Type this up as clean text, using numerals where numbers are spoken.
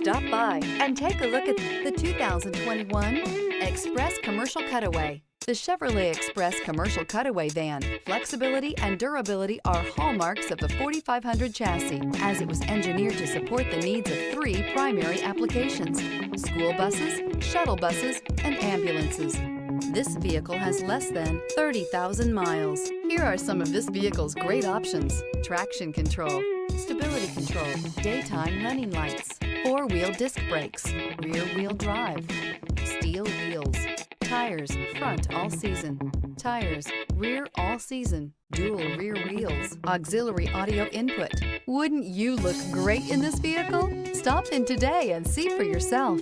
Stop by and take a look at the 2021 Express Commercial Cutaway. The Chevrolet Express Commercial Cutaway van, flexibility and durability are hallmarks of the 4500 chassis, as it was engineered to support the needs of 3 primary applications: school buses, shuttle buses, and ambulances. This vehicle has less than 30,000 miles. Here are some of this vehicle's great options: traction control, stability control, daytime running lights, 4-wheel disc brakes, rear-wheel drive, steel wheels, tires front all season, tires rear all season, dual rear wheels, auxiliary audio input. Wouldn't you look great in this vehicle? Stop in today and see for yourself.